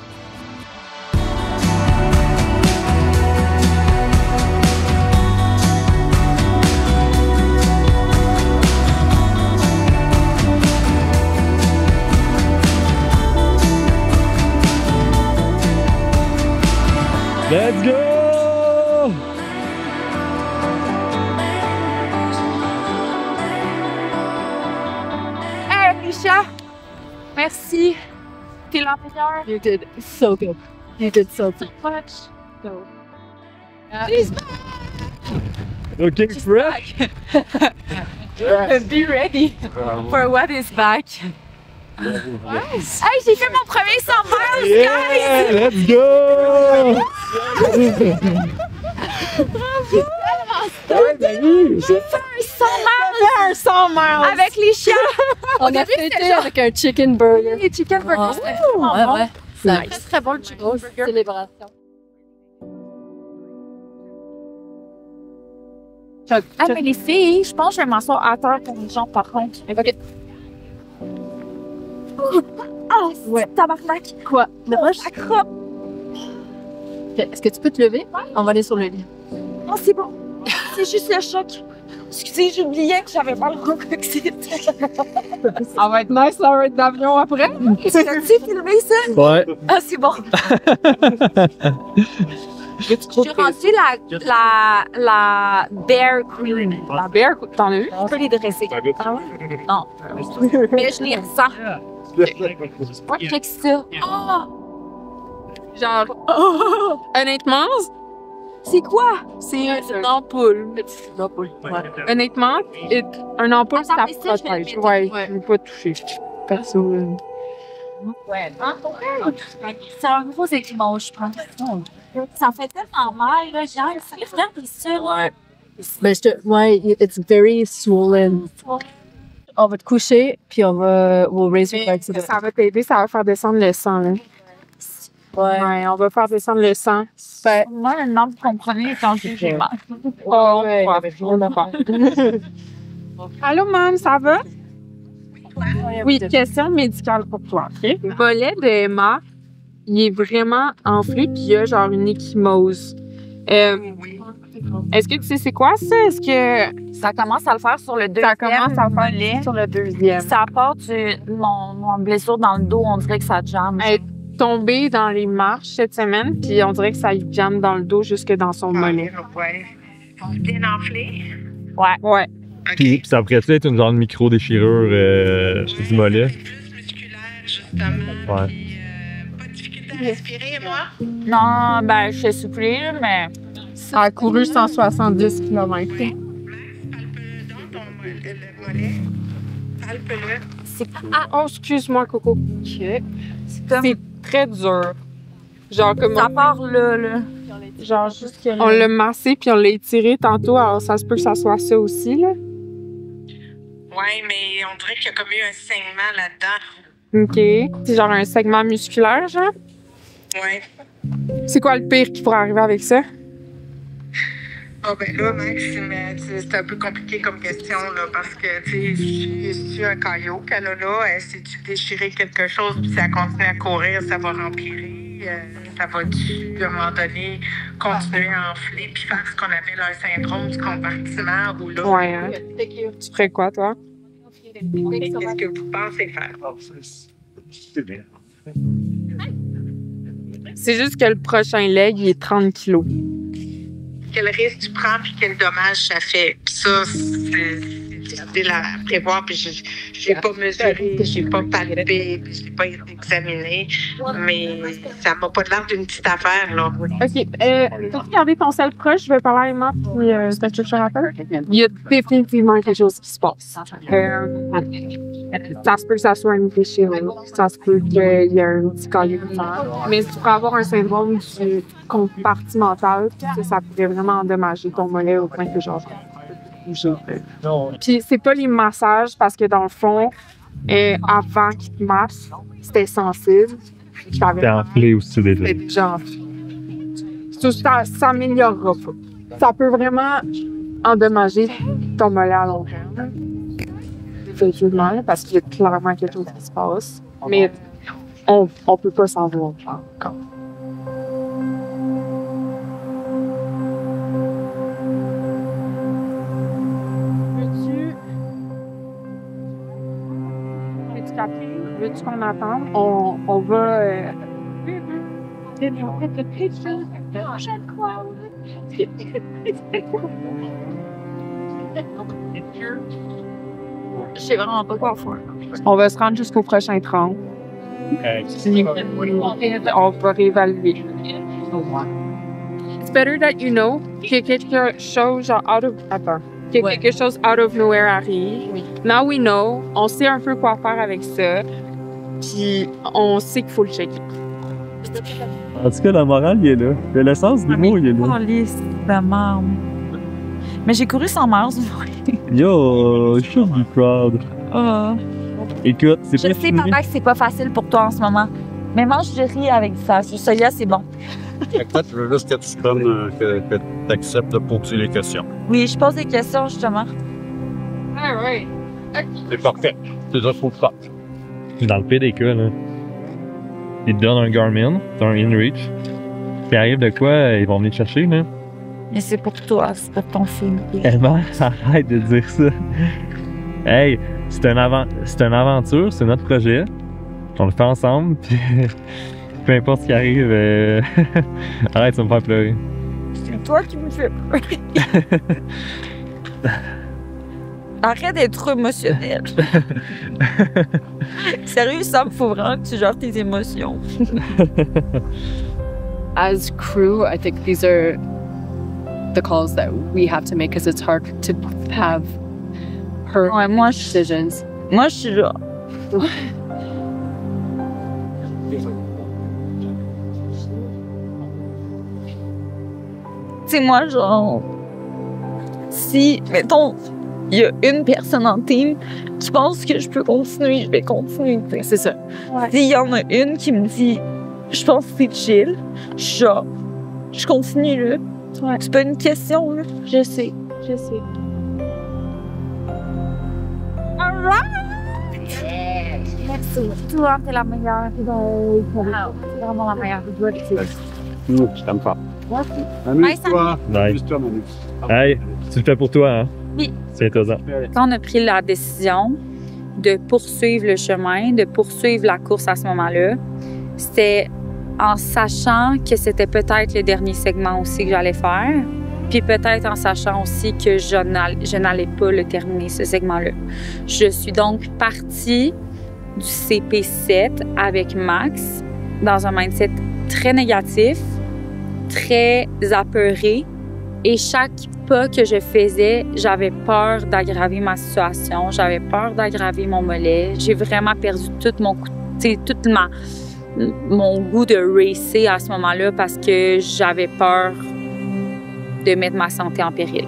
Let's go! Hey, Lisha! Merci. T'es la meilleure. You did so good. You did so good. Much. So. She's back! Okay, fresh? Be ready for what is back. Nice. Hey, j'ai fait mon premier 100 miles, Yeah, guys! let's go! Ouais, ben oui, j'ai fait un 100 miles avec les chiens. On a fêté avec un chicken burger. Les chicken burgers, c'était vraiment bon. Ouais. Très, très bon le chicken burger. Célébration. Ah, mais les filles, je pense que je vais m'asseoir à terre pour les gens, par contre. OK. Ah, c'est tabarnak! Quoi? Le roche? Est-ce que tu peux te lever? On va aller sur le lit. Oh, c'est bon. C'est juste le choc. Excusez, j'oubliais que j'avais pas le bronchoxyde. Ça va être nice, la ride d'avion après. Tu l'as-tu filmé, ça? Ouais. Ah, c'est bon. J'ai rendu la bear cream. La bear, t'en as eu? Je peux les dresser. Ah ouais? Non. Mais je les ressens. Moi, check ça. Oh! Genre, honnêtement, c'est quoi? c'est une ampoule. Une ampoule. Ouais. Honnêtement, un ampoule, ça Attendez, ça, je vais le protège. mettre. Ouais, je ne veux pas toucher. Perso. Ouais. C'est un gros équipement, je pense. Ça fait tellement mal, là. Genre, ça regarde ici, là. Mais ouais, it's very swollen. On va te coucher, puis we'll raise your legs. Ça va t'aider, ça va faire descendre le sang, là. Ouais, on va faire descendre le sang. Moi, le nom, vous comprenez, quand j'ai mal. Oh, ouais, on va faire. Allô, maman, ça va? Oui, question médicale pour toi. OK? Le volet de Emma, il est vraiment enflé, puis il y a genre une ecchymose. Est-ce que tu sais c'est quoi ça? Est-ce que Ça commence à le faire sur le deuxième. ça commence à faire mollet. sur le deuxième? Ça part mon blessure dans le dos, on dirait que ça jamme. Elle est tombée dans les marches cette semaine, puis on dirait que ça lui jamme dans le dos jusque dans son mollet. Ouais. Bien enflé? Ouais. Puis ça pourrait-tu être une genre de micro-déchirure du mollet? Plus musculaire, justement. Ouais. Puis, pas de difficulté à respirer, moi? Non, ben, je suis soufflée, mais. Elle a couru 170 km. Palpe-le dans ton le mollet. Palpe-le. Oh, excuse-moi, Coco. C'est C'est très dur. Genre comme Ça part là. genre juste on l'a massé puis on l'a étiré tantôt, alors ça se peut que ça soit ça aussi là. Ouais, mais on dirait qu'il y a comme eu un saignement là-dedans. OK. C'est genre un segment musculaire, genre. Ouais. C'est quoi le pire qui pourrait arriver avec ça? Ah ben là, Max, c'est un peu compliqué comme question, là, parce que, tu sais, c'est un caillot qu'elle a là, si tu déchirer quelque chose puis ça continue à courir, ça va rempirer, ça va-tu, à un moment donné, continuer à enfler puis faire ce qu'on appelle un syndrome du compartiment ou là... Ouais, hein? Tu ferais quoi, toi? Qu'est-ce que vous pensez faire? C'est bien. C'est juste que le prochain leg, il est 30 kilos. Quel risque tu prends puis quel dommage ça fait. Puis ça, c'est difficile à prévoir. Puis j'ai pas mesuré, j'ai pas palpé, puis j'ai pas été examiné. Mais ça m'a pas l'air d'une petite affaire, là. OK. Peux-tu garder ton sel proche? Je vais parler à Emma, puis c'est quelque chose à faire. Il y a définitivement quelque chose qui se passe. Ça se peut que ça soit une déchirure. Ça se peut qu'il y ait un petit caillou. Mais tu pourrais avoir un syndrome du compartimental, ça pourrait vraiment endommager ton mollet au point que genre. Puis c'est pas les massages parce que dans le fond, avant qu'ils te massent, c'était sensible. T'es enflé aussi déjà. C'était déjà enflé. Ça s'améliorera pas. Ça peut vraiment endommager ton mollet à long terme. Effectivement, parce qu'il y a clairement quelque chose qui se passe. Mais on peut pas s'en voir encore. Veux-tu café? Veux-tu qu'on attende? On va... Je sais vraiment pas quoi faire. On va se rendre jusqu'au prochain 30. On va réévaluer. It's better that you know que quelque chose genre quelque chose out of nowhere arrive. Oui. Now we know. On sait un peu quoi faire avec ça. Puis on sait qu'il faut le checker. En tout cas, la morale, il est là. Le sens du mot, il est là. Liste de merde. Mais j'ai couru sans mars. Yo, je suis du proud. Écoute, c'est pas Je sais, papa, que c'est pas facile pour toi en ce moment. Mais mange du riz avec ça. Celui-là, c'est bon. Peut-être je veux juste que tu prennes, que tu acceptes de poser les questions. Oui, je pose des questions, justement. All right. C'est parfait. C'est ça qu'il faut le faire. Dans le pire des cas, là, ils te donnent un Garmin, t'as un InReach, puis arrive de quoi, ils vont venir te chercher, là. Mais c'est pour toi, c'est pour ton film. Emma, arrête de dire ça. Hey, c'est une aventure, c'est notre projet. On le fait ensemble, puis peu importe ce qui arrive, arrête, ça me faire pleurer. C'est toi qui me fais pleurer. Arrête d'être trop émotionnel. Sérieux, Sam, faut vraiment que tu gères tes émotions. As crew, I think these are the calls that we have to make because it's hard to have her decisions. Moi, je suis là. Tu sais, moi, genre, si, mettons, il y a une personne en team qui pense que je peux continuer, je vais continuer. C'est ça. Ouais. S'il y en a une qui me dit, je pense que c'est chill, genre, je continue, là. Ouais. C'est pas une question, là. Je sais. Alright! Merci. Toi, t'es la meilleure. T'es vraiment la meilleure. Je t'aime pas. Amuse-toi. Amuse-toi, Manu. Hey, tu le fais pour toi, hein? Oui. C'est étonnant. Quand on a pris la décision de poursuivre le chemin, de poursuivre la course à ce moment-là, c'était en sachant que c'était peut-être le dernier segment aussi que j'allais faire, puis peut-être en sachant aussi que je n'allais pas le terminer, ce segment-là. Je suis donc partie du CP7 avec Max dans un mindset très négatif, très apeuré, et chaque pas que je faisais, j'avais peur d'aggraver ma situation, j'avais peur d'aggraver mon mollet. J'ai vraiment perdu tout mon goût de racer à ce moment-là parce que j'avais peur de mettre ma santé en péril.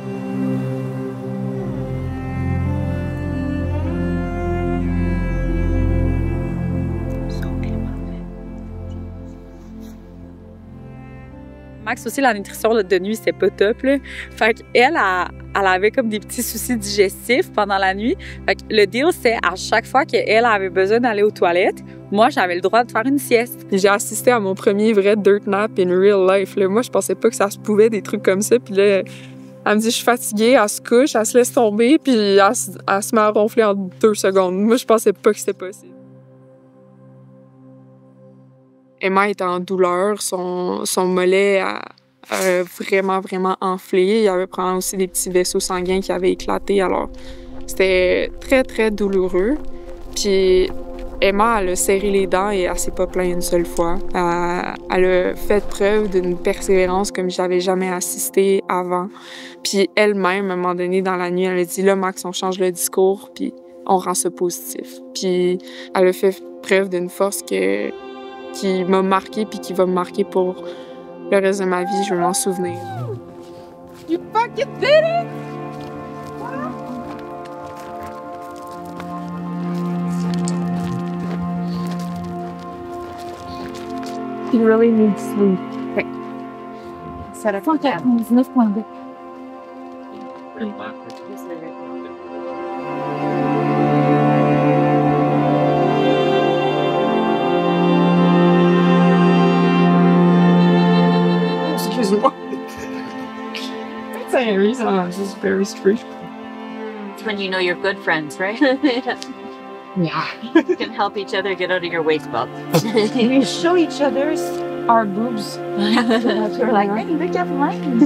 Max aussi, la nutrition de nuit, c'était pas top, là. Fait qu'elle, elle avait comme des petits soucis digestifs pendant la nuit. Fait que le deal, c'est à chaque fois qu'elle avait besoin d'aller aux toilettes, moi, j'avais le droit de faire une sieste. Puis j'ai assisté à mon premier vrai dirt nap in real life, là. Moi, je pensais pas que ça se pouvait, des trucs comme ça. Puis là, elle me dit, je suis fatiguée, elle se couche, elle se laisse tomber, puis elle se met à ronfler en 2 secondes. Moi, je pensais pas que c'était possible. Emma était en douleur, son mollet a vraiment enflé. Il y avait probablement aussi des petits vaisseaux sanguins qui avaient éclaté. Alors, c'était très douloureux. Puis Emma, elle a serré les dents et elle s'est pas plainte une seule fois. Elle a fait preuve d'une persévérance comme j'avais jamais assisté avant. Puis elle-même, à un moment donné, dans la nuit, elle a dit « Là, Max, on change le discours, puis on rend ça positif. » Puis elle a fait preuve d'une force qui m'a marquée puis qui va me marquer pour le reste de ma vie. Je vais m'en souvenir. You fucking did it! You really need sleep. Okay. Set up. 19.2. Excuse-moi. Saint Henry's just very strict. It's when you know you're good friends, right? Yeah. You can help each other get out of your weight belt. We show each other our boobs. We're like, hey, look at mine.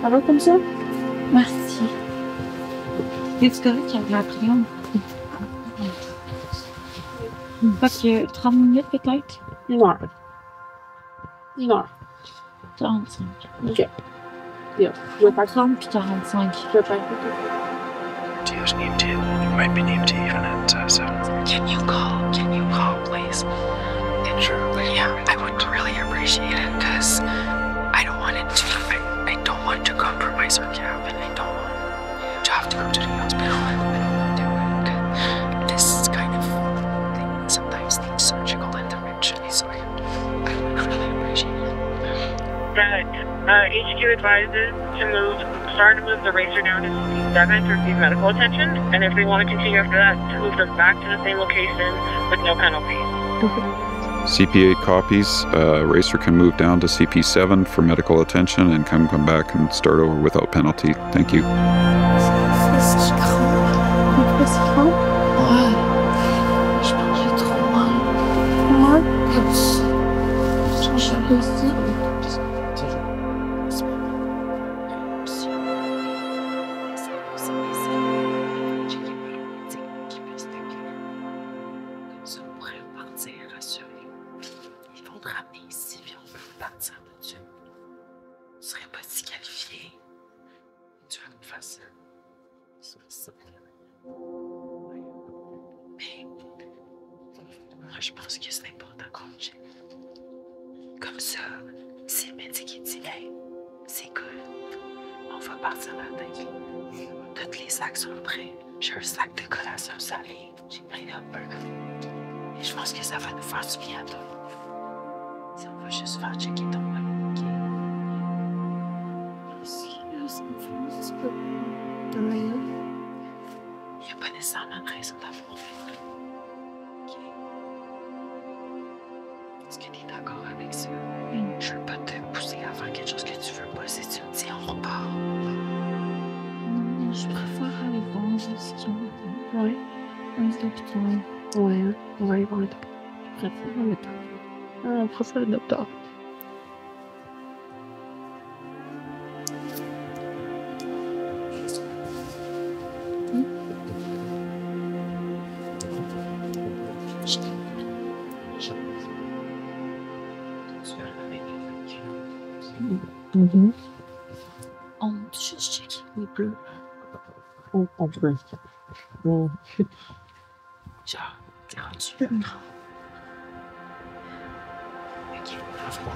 Ça va comme ça? Merci. C'est correct qu'il y a appris. Fait que 30 minutes peut-être? 1 heure. 1 heure. 45. OK. Yeah. Je vais faire 30 puis 45. Je vais faire Tio's named it. You might be named even at 7. Can you call, please? And Sure. yeah, I would really appreciate it because I don't want to compromise our cap, and I don't want to have to go to the hospital. I don't want to do it. This kind of thing sometimes needs surgical intervention, so I that HQ advises to move the racer down to CP7 to receive medical attention, and if they want to continue after that, to move them back to the same location with no penalty. CP8 copies. Racer can move down to CP7 for medical attention and come back and start over without penalty. Thank you. Moi, je pense que c'est important qu'on check. Comme ça, si le médecin qui dit hey, c'est good, on va partir la tête. Tous les sacs sont prêts. J'ai un sac de collations salées. J'ai pris un peu. Et je pense que ça va nous faire du bien à toi. Si on va juste faire checker ton mal. Il n'y a pas nécessairement de raison d'avoir fait. OK. Est-ce que tu es d'accord avec ça? Je ne veux pas te pousser à faire quelque chose que tu veux pas. Si tu me dis, on repart. Je préfère aller voir jusqu'à... Ouais. Un docteur. Ouais, on va aller voir le docteur. Je préfère le docteur. On préfère le docteur. On peut juste checker les bleus. On peut. Genre, t'es rendu. Ok, c'est bon.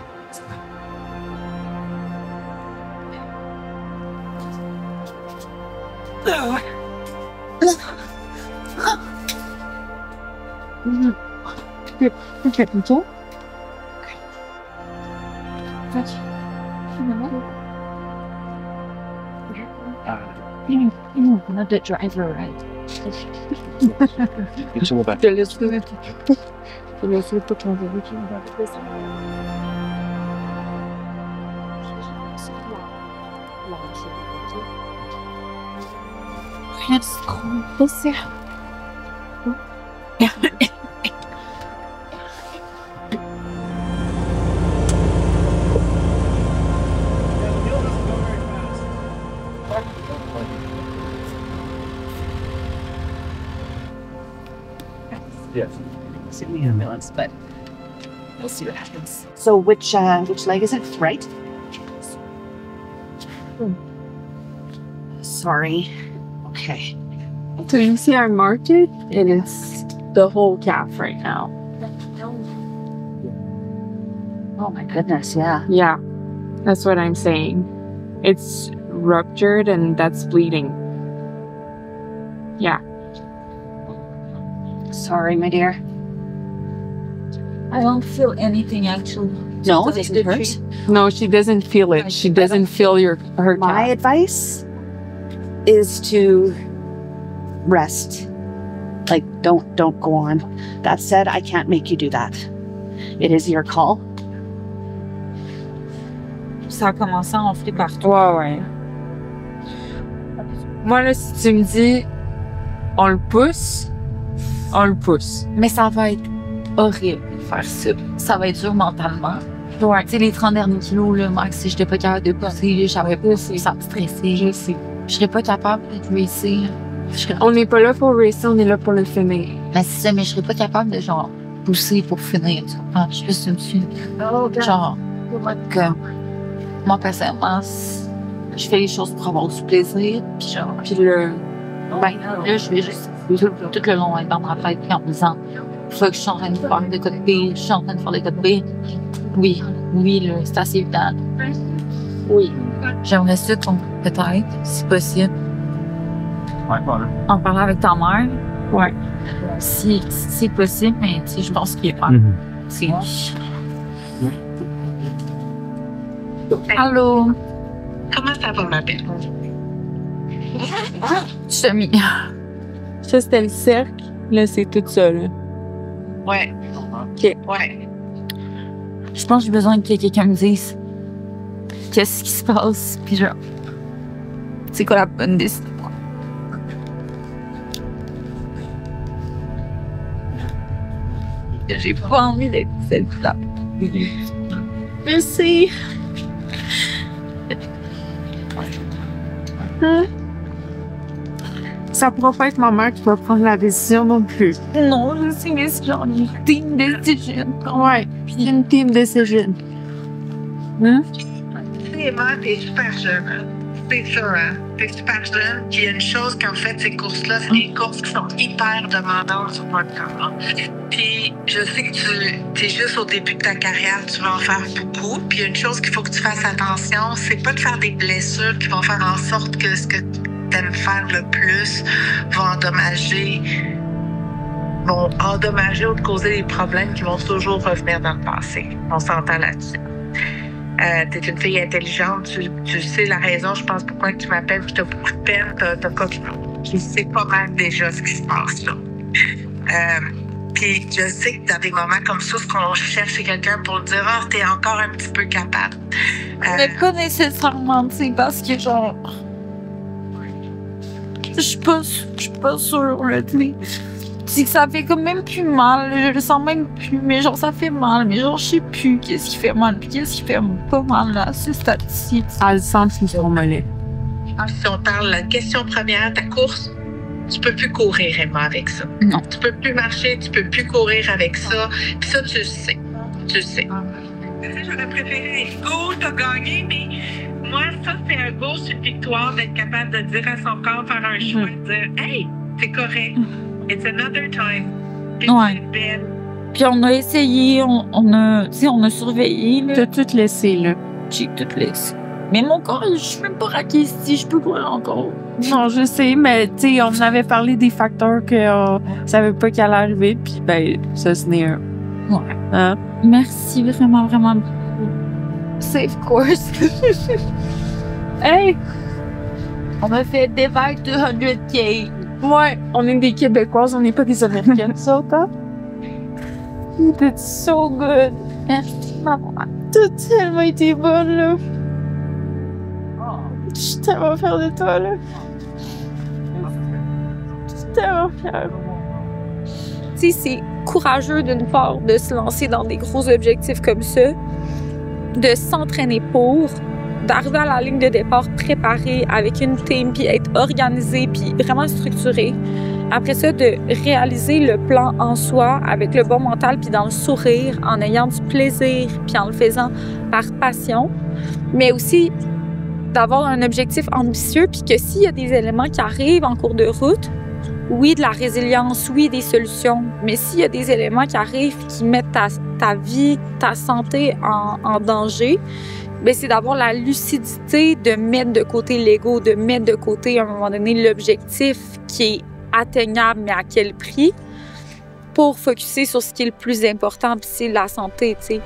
Not the driver, right? It's in the back. Je laisse pas ton vélo qui va faire ça. Rien de trop possible. Yes. It's in the ambulance, but we'll see what happens. So which leg is it? Right? Sorry. Okay. So you see I marked it, and it's the whole calf right now. Oh my goodness, yeah. Yeah, that's what I'm saying. It's ruptured and that's bleeding. Yeah. Sorry, my dear. I don't feel anything actually. No, it doesn't hurt. No, she doesn't feel it. She doesn't feel her My advice is to rest. Like, don't go on. That said, I can't make you do that. It is your call. Ça a commencé à enfler partout. Ouais. Moi, là, si tu me dis, on le pousse, on le pousse. Mais ça va être horrible de faire ça. Ça va être dur mentalement. Ouais. Tu sais, les 30 derniers kilos, là, Max, si j'étais pas capable de pousser, j'avais pas, ça me stressait. Je sais. Je serais pas capable de racer. On n'est pas là pour racer, on est là pour le finir. Mais c'est ça, mais je serais pas capable de, genre, pousser pour finir. Tu vois? Je sais pas si tu me suis. Genre, comme, moi, personnellement, je fais les choses pour avoir du plaisir. Puis genre, ben, là, je vais juste tout le long être dans ma tête, puis en me disant, faut que je suis en train de faire des codes B, je suis en train de faire des codes B. Oui, là, c'est assez évident. Oui. J'aimerais ça qu'on, peut-être, si possible, en parlant avec ta mère. Ouais. Si c'est possible, mais tu sais, je pense qu'il y a pas. Allô? Comment ça va, ma belle? Chemi. Ça, c'était le cercle. Là, c'est tout ça, là. Ouais. OK. Ouais. Je pense que j'ai besoin que quelqu'un me dise qu'est-ce qui se passe, puis genre, c'est quoi la bonne décision. J'ai pas envie d'être celle-là. Merci. Ça pourra pas être ma mère qui va prendre la décision non plus. Non, je sais, mais c'est genre une team decision. Ouais, puis une team decision. Tu sais, Emma, t'es super jeune, hein? C'est ça, hein? T'es super jeune. Puis il y a une chose qu'en fait, ces courses-là, c'est des courses qui sont hyper demandantes sur notre corps. Puis je sais que tu es juste au début de ta carrière, tu vas en faire beaucoup. Puis il y a une chose qu'il faut que tu fasses attention, c'est pas de faire des blessures qui vont faire en sorte que ce que tu aimes faire le plus vont endommager ou te causer des problèmes qui vont toujours revenir dans le passé. On s'entend là-dessus. T'es une fille intelligente, tu sais la raison, je pense, pourquoi tu m'appelles, tu as beaucoup de peine, tu sais pas mal déjà ce qui se passe là. Puis je sais que dans des moments comme ça, ce qu'on cherche chez quelqu'un pour dire « Ah, t'es encore un petit peu capable. » Mais pas nécessairement, tu sais, parce que genre... Je suis pas sûre, là, tu sais. C'est que ça fait quand même plus mal, je le sens même plus, mais genre ça fait mal, mais genre je sais plus qu'est-ce qui fait mal, puis qu'est-ce qui fait pas mal là, c'est statistique. Elle le sent sur son mollet. Si on parle de la question première, ta course, tu peux plus courir, Emma, avec ça. Non. Tu peux plus marcher, tu peux plus courir avec ça, puis ça, tu le sais. Tu le sais. J'aurais préféré être go, t'as gagné, mais moi, ça, c'est un go, c'est une victoire d'être capable de dire à son corps, faire un choix, de dire « Hey, c'est correct. It's another time. » Puis Ouais. c'est belle. Puis on a essayé, on a surveillé. T'as tout laissé, là. J'ai tout laissé. Mais mon corps, je suis même pas raqué ici, je peux courir encore. Non, je sais, mais tu sais, on avait parlé des facteurs qu'on savait pas qu'elle allait arriver, puis ben, ça, ce n'est un. Ouais. Hein? Merci vraiment, vraiment beaucoup. Safe course. Hey! On a fait des vagues de 100K. Ouais, on est des Québécoises, on n'est pas des Américaines, ça, autant. T'es so good. Merci, maman. T'as tellement été bonne, là. Je suis tellement fière de toi, là. Je suis tellement fière. Tu sais, c'est courageux d'une part de se lancer dans des gros objectifs comme ça, de s'entraîner pour, d'arriver à la ligne de départ préparée avec une team, puis être organisé, puis vraiment structuré. Après ça, de réaliser le plan en soi avec le bon mental, puis dans le sourire, en ayant du plaisir, puis en le faisant par passion. Mais aussi d'avoir un objectif ambitieux, puis que s'il y a des éléments qui arrivent en cours de route, oui, de la résilience, oui, des solutions, mais s'il y a des éléments qui arrivent qui mettent ta vie, ta santé en danger, bien, c'est d'avoir la lucidité de mettre de côté l'ego, de mettre de côté, à un moment donné, l'objectif qui est atteignable, mais à quel prix, pour focusser sur ce qui est le plus important, puis c'est la santé, tu sais.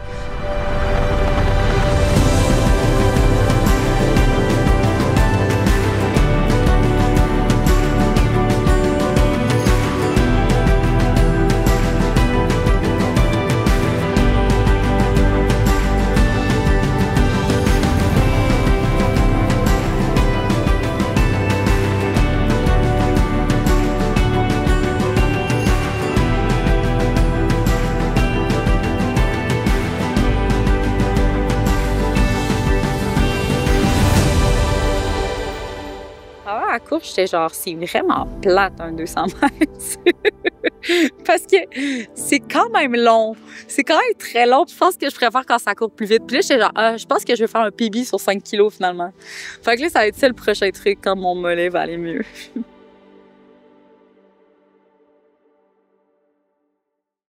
À la course, j'étais genre, c'est vraiment plate un 200 mètres. Parce que c'est quand même long. C'est quand même très long. Je pense que je préfère quand ça court plus vite. Puis là, j'étais genre, je pense que je vais faire un PB sur 5 kilos finalement. Fait que là, ça va être ça le prochain truc quand mon mollet va aller mieux.